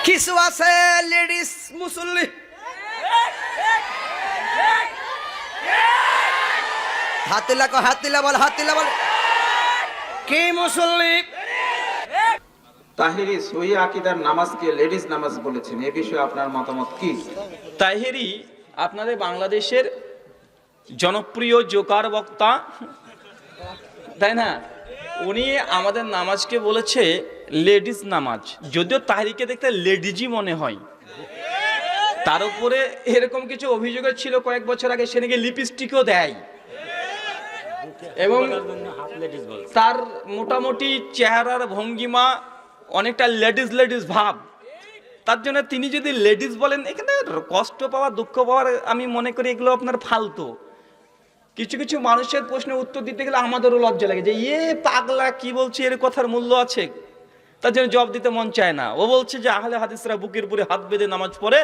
কিছু আছে লেডিস মুসল্লি, হাতিলা বল কি মুসল্লি? তাহেরি সহি আকীদার নামাজকে লেডিস নামাজ বলেছেন, এই বিষয়ে আপনার মতামত কি? তাহেরি আপনাদের বাংলাদেশের জনপ্রিয় জোকার বক্তা, তাই না? উনি আমাদের নামাজকে বলেছে লেডিস নামাজ, যদিও তাহেরিকে দেখতে লেডিজই মনে হয়। তার উপরে এরকম কিছু অভিযোগ ছিল কয়েক বছর আগে, সে নাকি লিপস্টিকও দেয় এবং তার মোটামুটি চেহারার ভঙ্গিমা অনেকটা লেডিস ভাব। তার জন্য তিনি যদি লেডিস বলেন, এখানে কষ্ট পাওয়া দুঃখ পাওয়ার আমি মনে করি এগুলো আপনার ফালতু। কিছু কিছু মানুষের প্রশ্নের উত্তর দিতে গেলে আমাদেরও লজ্জা লাগে যে পাগলা কি বলছে, এর কথার মূল্য আছে, তার জন্য জবাব দিতে মন চায় না। ও বলছে যে আহলে হাদিসরা বুকের উপরে হাত বেঁধে নামাজ পড়ে,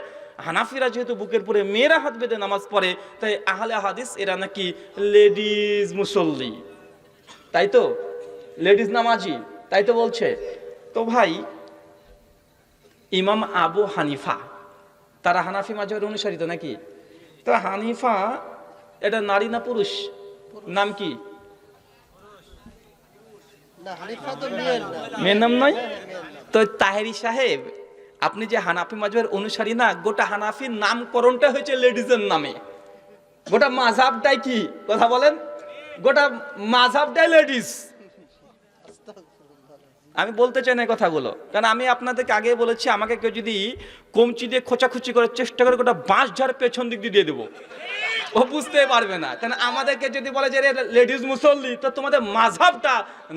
হানাফিরা যেহেতু বুকের উপরে মেয়েরা হাত বেঁধে নামাজ পড়ে, তাই আহলে হাদিস এরা নাকি লেডিস মুসল্লি, তাই তো লেডিস নামাজি, তাই তো বলছে। তো ভাই, ইমাম আবু হানিফা তারা হানাফি মাযহাবের অনুসারী তো নাকি? তো হানিফা এটা নারী না পুরুষ? নাম কি? মেয়ের নাম নয় তো? তাহেরি সাহেব, আপনি যে হানাফি মাযহাবের অনুসারী না, গোটা হানাফির নামকরণটা হয়েছে লেডিজের নামে। গোটা মাযহাবটাই কি কথা বলেন? গোটা মাযহাবটাই লেডিস। আমি বলতে চাই না কথাগুলো, কারণ আমি আপনাদেরকে আগে বলেছি, আমাকে কেউ যদি কমচি দিয়ে খোঁচাখুচি করার চেষ্টা করে, গোটা বাঁশ ঝাড় পেছন দিক দিয়ে দেবো, ও বুঝতে পারবে না। কারণ আমাদেরকে যদি বলে যে লেডিস মুসল্লি, তো তোমাদের মাযহাবটা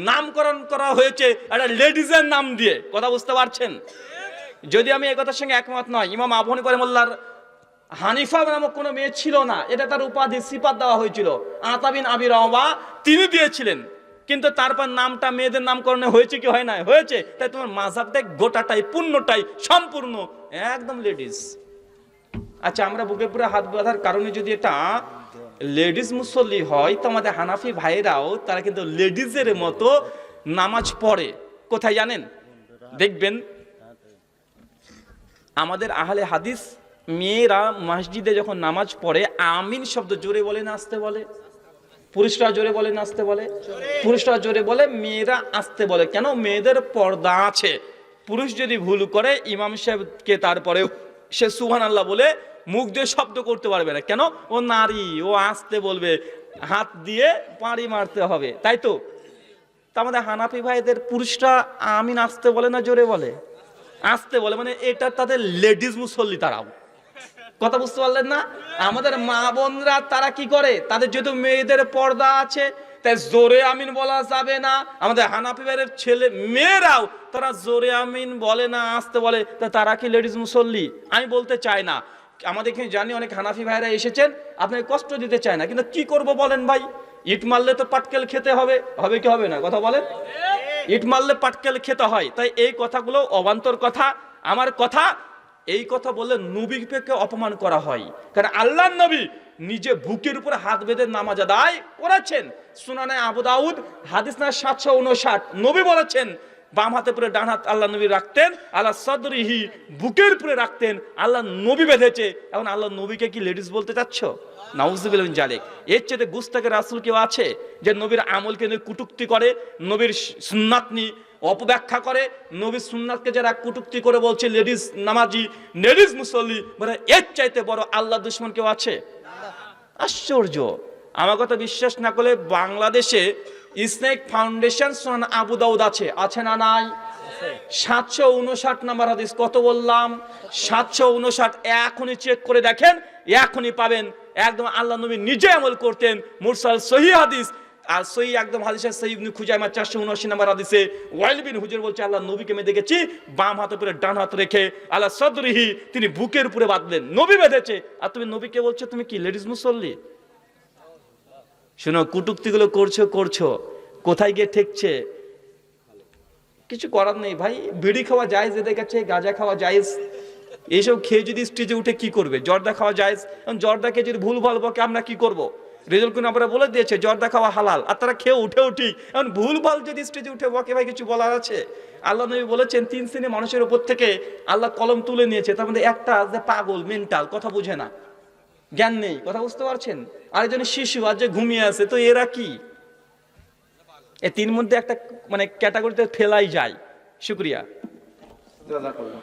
নামকরণ করা হয়েছে একটা লেডিজের নাম দিয়ে, কথা বুঝতে পারছেন? যদি আমি এই কথার সঙ্গে একমত নয়। ইমাম আবু হানিফা রাহিমাহুল্লাহর হানিফা নামক কোনো মেয়ে ছিল না, এটা তার উপাধি, সিফাত দেওয়া হয়েছিল। আতা বিন আবি রাওয়া তিনি দিয়েছিলেন, কিন্তু তারপর নামটা মেয়েদের নামকরণে হয়েছে কি হয় না? হয়েছে। তাই তোমার মাযহাবটা গোটাটাই, পূর্ণটাই, সম্পূর্ণ একদম লেডিস। আচ্ছা, আমরা বুকে পুরো হাত বাঁধার কারণে যদি এটা লেডিস মুসল্লি হয়, তো আমাদের হানাফি ভাইরাও তারা কিন্তু লেডিজের মতো নামাজ পড়ে। কোথায় জানেন? দেখবেন আমাদের আহলে হাদিস মেয়েরা মসজিদে যখন নামাজ পড়ে, আমিন শব্দ জোরে বলে না আস্তে বলে? পুরুষরা জোরে বলে না আস্তে বলে? পুরুষরা জোরে বলে, মেয়েরা আস্তে বলে। কেন? মেয়েদের পর্দা আছে। পুরুষ যদি ভুল করে, ইমাম সাহেবকে তারপরে সে সুবহানাল্লাহ বলে মুখ দিয়ে শব্দ করতে পারবে না। কেন? ও নারী, ও আস্তে বলবে, হাত দিয়ে পাড়ি মারতে হবে, তাই তো? আমাদের হানাফি ভাইদের পুরুষরা আমিন আস্তে বলে না জোরে বলে? আস্তে বলে, মানে এটা তাদের লেডিস মুসল্লি। তারাও কথা বুঝতে পারলেন না? আমাদের মা বোনরা তারা কি করে? তাদের যেহেতু মেয়েদের পর্দা আছে, তাই জোরে আমিন বলা যাবে না। আমাদের হানাফি ভাইয়ের ছেলে মেয়েরাও তারা জোরে আমিন বলে না, আসতে বলে। তা তারা কি লেডিস মুসল্লি? আমি বলতে চাই না। আমাদের এখানে জানি অনেক হানাফি ভাইরা এসেছেন, আপনাকে কষ্ট দিতে চায় না, কিন্তু কি করব বলেন ভাই? ইট মারলে তো পাটকেল খেতে হবে, হবে কি হবে না? কথা বলেন। ইট মারলে পাটকেল খেতে হয়। তাই এই কথাগুলো অবান্তর কথা। আমার কথা, এই কথা বললে নবীকে অপমান করা হয়। কারণ আল্লাহর নবী নিজে বুকের উপরে হাত বেঁধে নামাজ আদায় করেছেন। সুনানে আবু দাউদ হাদিস না 759, নবী বলেছেন বাম হাতে পরে ডান হাত আল্লাহ নবী রাখতেন, আল্লাহ সদরিহি বুকের উপরে রাখতেন, আল্লাহ নবী বেঁধেছে। এখন আল্লাহ নবীকে কি লেডিস বলতে চাচ্ছ? নাউজুবিল্লাহ মিন জালিক। এর চেয়ে গুস্তাখে রাসূল কেউ আছে যে নবীর আমলকে নিয়ে কটূক্তি করে, নবীর সুন্নাত নিয়ে অপব্যাখ্যা করে, নবীর সুন্নাতকে যারা কটূক্তি করে বলছে লেডিস নামাজি, লেডিস মুসল্লি, মানে এর চাইতে বড় আল্লাহ দুশমন কেউ আছে? আশ্চর্য। আমার কথা বিশ্বাস না করলে বাংলাদেশে ইসলামিক ফাউন্ডেশন সুনান আবু দাউদ আছে, আছে না নাই? 759 নাম্বার হাদিস। কত বললাম? 759। এখনই চেক করে দেখেন, এখনই পাবেন। একদম আল্লাহ নবী নিজে আমল করতেন, মুরসাল সহিহ হাদিস। আর সহিহ একদম হাদিসের সহিহ ইবনে খুজাইমা 479 নাম্বার হাদিসে ওয়াইল বিন হুজর বলছে, আল্লাহ নবীকে আমি দেখেছি বাম হাতের উপরে ডান হাত রেখে আল্লাহ সদরিহি, তিনি বুকের উপরে বাঁধলেন, নবী বেঁধেছে। আর তুমি নবীকে বলছো তুমি কি লেডিস মুসল্লি? শোনো, কুটুক্তিগুলো করছো, কোথায় গিয়ে ঠেকছে? কিছু করার নেই ভাই। বিড়ি খাওয়া জায়েজ এদের কাছে, গাঁজা খাওয়া জায়েজ। এইসব খেয়ে যদি স্টেজে উঠে কি করবে? জর্দা খাওয়া জায়েজ। জর্দাকে যদি ভুল ভাল বকে আমরা কি করব? রেজাল্ট কোন আপনারা বলে দিয়েছে জর্দা খাওয়া হালাল, আর তারা খেয়ে উঠে উঠি এখন ভুলভাল যদি স্টেজে উঠে বকে, ভাই কিছু বলার আছে? আল্লাহ নবী বলেছেন 3 শ্রেণীর মানুষের উপর থেকে আল্লাহ কলম তুলে নিয়েছে, তার মধ্যে একটা যে পাগল, মেন্টাল, কথা বুঝে না, জ্ঞান নেই, কথা বুঝতে পারছেন? আরেকজন শিশু, আর যে ঘুমিয়ে আছে, তো এরা কি? এই 3 মধ্যে একটা মানে ক্যাটাগরিতে ফেলাই যায়। শুকরিয়া। জাযাকাল্লাহ।